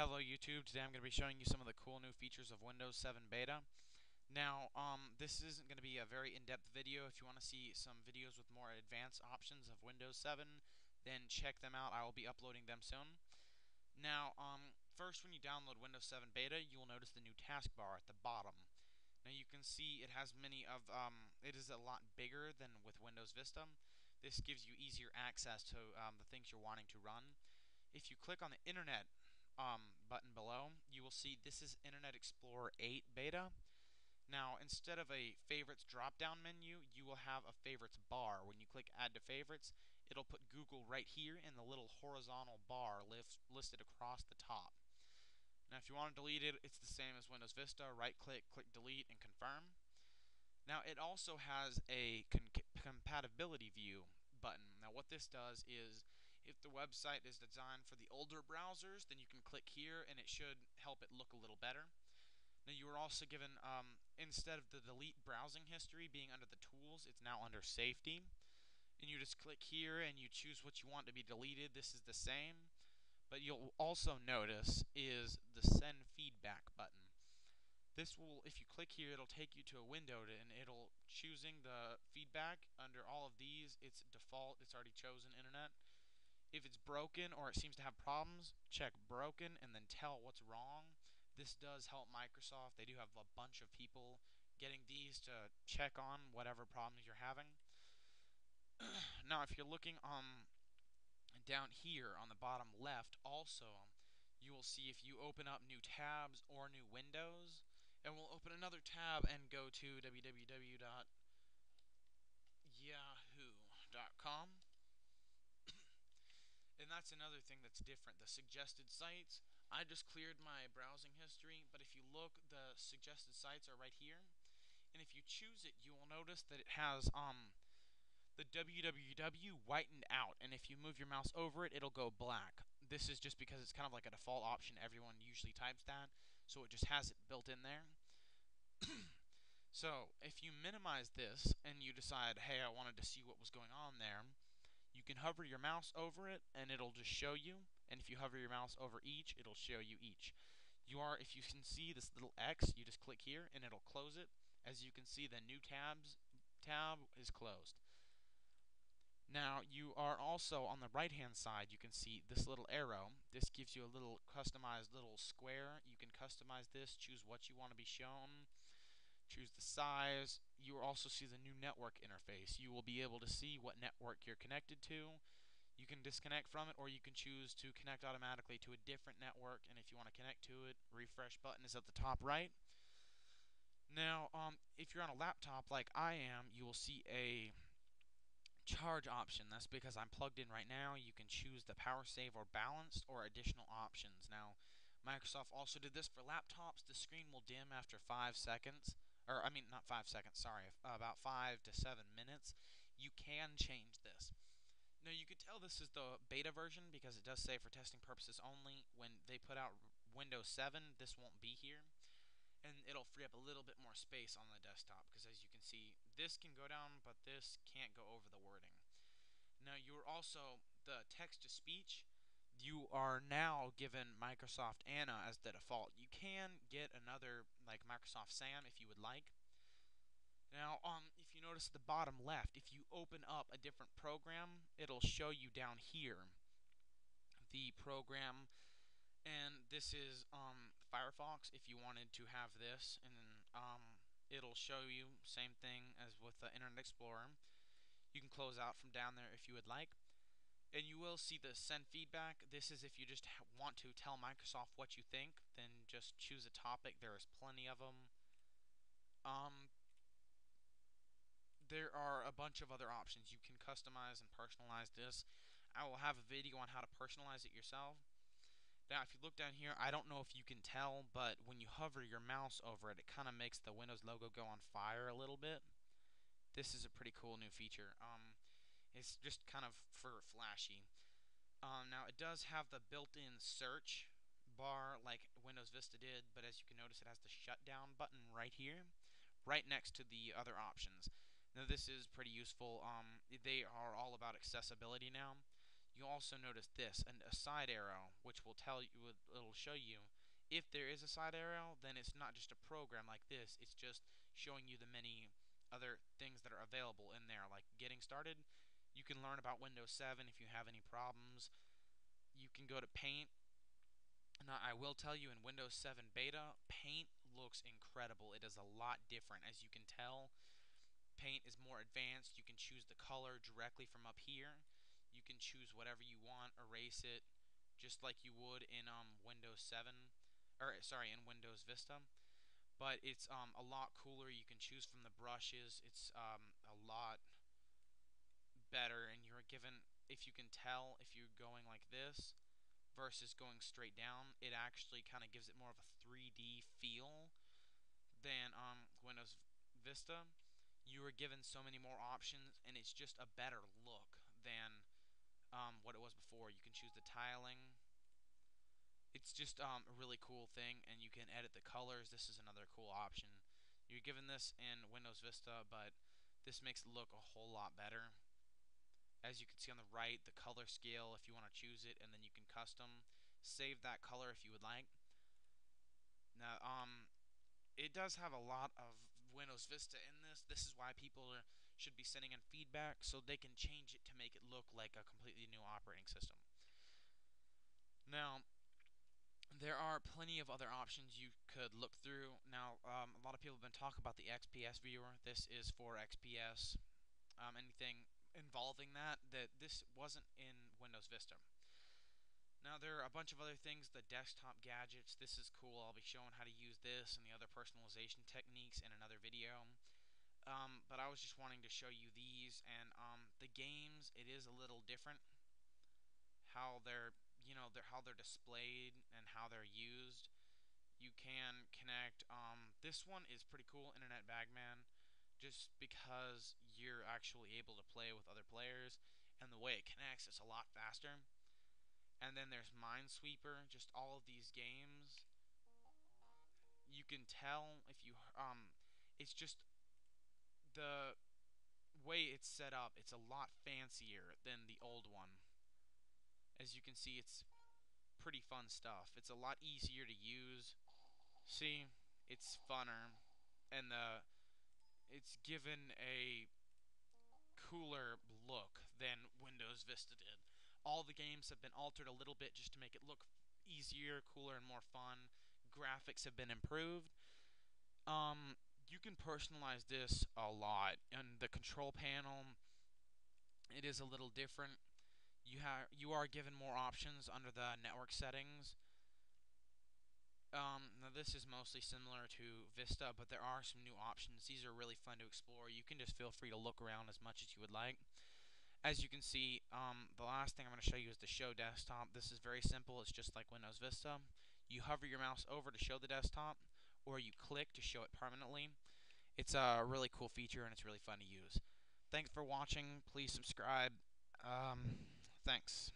Hello YouTube, today I'm going to be showing you some of the cool new features of Windows 7 Beta. Now, this isn't going to be a very in-depth video. If you want to see some videos with more advanced options of Windows 7, then check them out. I will be uploading them soon. Now, first when you download Windows 7 Beta, you will notice the new taskbar at the bottom. Now you can see it has it is a lot bigger than with Windows Vista. This gives you easier access to the things you're wanting to run. If you click on the Internet button below, you will see this is Internet Explorer 8 Beta. Now, instead of a favorites drop-down menu, you will have a favorites bar. When you click Add to Favorites, it'll put Google right here in the little horizontal bar listed across the top. Now, if you want to delete it, it's the same as Windows Vista. Right-click, click Delete, and confirm. Now, it also has a compatibility view button. Now, what this does is, if the website is designed for the older browsers, then you can click here and it should help it look a little better. Now, you are also given, instead of the delete browsing history being under the tools, it's now under safety. And you just click here and you choose what you want to be deleted. This is the same. But you'll also notice is the send feedback button. This will, if you click here, it'll take you to a window and it'll choosing the feedback under all of these. It's default, it's already chosen internet. If it's broken or it seems to have problems, check broken and then tell what's wrong. This does help Microsoft. They do have a bunch of people getting these to check on whatever problems you're having. Now, if you're looking down here on the bottom left, also, you will see if you open up new tabs or new windows, and we'll open another tab and go to www.yahoo.com. And that's another thing that's different. The suggested sites, I just cleared my browsing history, but if you look, the suggested sites are right here. And if you choose it, you will notice that it has the www whitened out, and if you move your mouse over it, it'll go black. This is just because it's kind of like a default option. Everyone usually types that, so it just has it built in there. So if you minimize this and you decide, hey, I wanted to see what was going on there, you can hover your mouse over it and it'll just show you. And if you hover your mouse over each, it'll show you each. If you can see this little X, you just click here and it'll close it. As you can see, the new tab is closed. Now, you are also on the right hand side, you can see this little arrow. This gives you a little customized little square. You can customize this, choose what you want to be shown, choose the size. You will also see the new network interface. You will be able to see what network you're connected to. You can disconnect from it, or you can choose to connect automatically to a different network, and if you want to connect to it, refresh button is at the top right. Now, if you're on a laptop like I am, you will see a charge option. That's because I'm plugged in right now. You can choose the power save or balanced or additional options. Now, Microsoft also did this for laptops. The screen will dim after 5 seconds. Or, I mean, not 5 seconds, sorry, about 5 to 7 minutes. You can change this. Now, you could tell this is the beta version because it does say for testing purposes only. When they put out Windows 7, this won't be here. And it'll free up a little bit more space on the desktop because, as you can see, this can go down, but this can't go over the wording. Now, you're also the text-to-speech. You are now given Microsoft Anna as the default. You can get another like Microsoft Sam if you would like. Now, if you notice at the bottom left, if you open up a different program, it'll show you down here the program, and this is Firefox. If you wanted to have this, and it'll show you same thing as with the Internet Explorer. You can close out from down there if you would like. And you will see the send feedback. This is if you just want to tell Microsoft what you think, then just choose a topic. There is plenty of them. There are a bunch of other options. You can customize and personalize this. I will have a video on how to personalize it yourself. Now, if you look down here, I don't know if you can tell, but when you hover your mouse over it, it kind of makes the Windows logo go on fire a little bit. This is a pretty cool new feature. It's just kind of for flashy. Now, it does have the built-in search bar like Windows Vista did, but as you can notice, it has the shutdown button right here, right next to the other options. Now, this is pretty useful. They are all about accessibility now. You'll also notice this, and a side arrow, which will tell you, it'll show you if there is a side arrow, then it's not just a program like this, it's just showing you the many other things that are available in there, like getting started. You can learn about Windows 7 if you have any problems. You can go to Paint. Now, I will tell you, in Windows 7 Beta, Paint looks incredible. It is a lot different, as you can tell. Paint is more advanced. You can choose the color directly from up here. You can choose whatever you want, erase it, just like you would in Windows 7, or sorry, in Windows Vista. But it's a lot cooler. You can choose from the brushes. It's a lot better, and you're given, if you can tell, if you're going like this versus going straight down, it actually kind of gives it more of a 3D feel than Windows Vista. You are given so many more options, and it's just a better look than what it was before. You can choose the tiling. It's just a really cool thing, and you can edit the colors. This is another cool option. You're given this in Windows Vista, but this makes it look a whole lot better. As you can see on the right, the color scale, if you want to choose it, and then you can custom save that color if you would like. Now, it does have a lot of Windows Vista in this. This is why people should be sending in feedback so they can change it to make it look like a completely new operating system. Now, there are plenty of other options you could look through. Now, a lot of people have been talking about the XPS viewer. This is for XPS. Anything involving that this wasn't in Windows Vista. Now, there are a bunch of other things, the desktop gadgets. This is cool. I'll be showing how to use this and the other personalization techniques in another video. But I was just wanting to show you these, and the games, it is a little different how they're, how they're displayed and how they're used. You can connect. This one is pretty cool, Internet Bagman, just because you're actually able to play with other players, and the way it connects, it's a lot faster. And then there's Minesweeper, just all of these games. You can tell if you it's just the way it's set up. It's a lot fancier than the old one. As you can see, it's pretty fun stuff. It's a lot easier to use. See, it's funner, and it's given a cooler look than Windows Vista did. All the games have been altered a little bit just to make it look easier, cooler, and more fun. Graphics have been improved. You can personalize this a lot, and the control panel, it is a little different. You are given more options under the network settings. Now this is mostly similar to Vista, but there are some new options. These are really fun to explore. You can just feel free to look around as much as you would like. As you can see, the last thing I'm going to show you is the Show Desktop. This is very simple. It's just like Windows Vista. You hover your mouse over to show the desktop, or you click to show it permanently. It's a really cool feature, and it's really fun to use. Thanks for watching. Please subscribe. Thanks.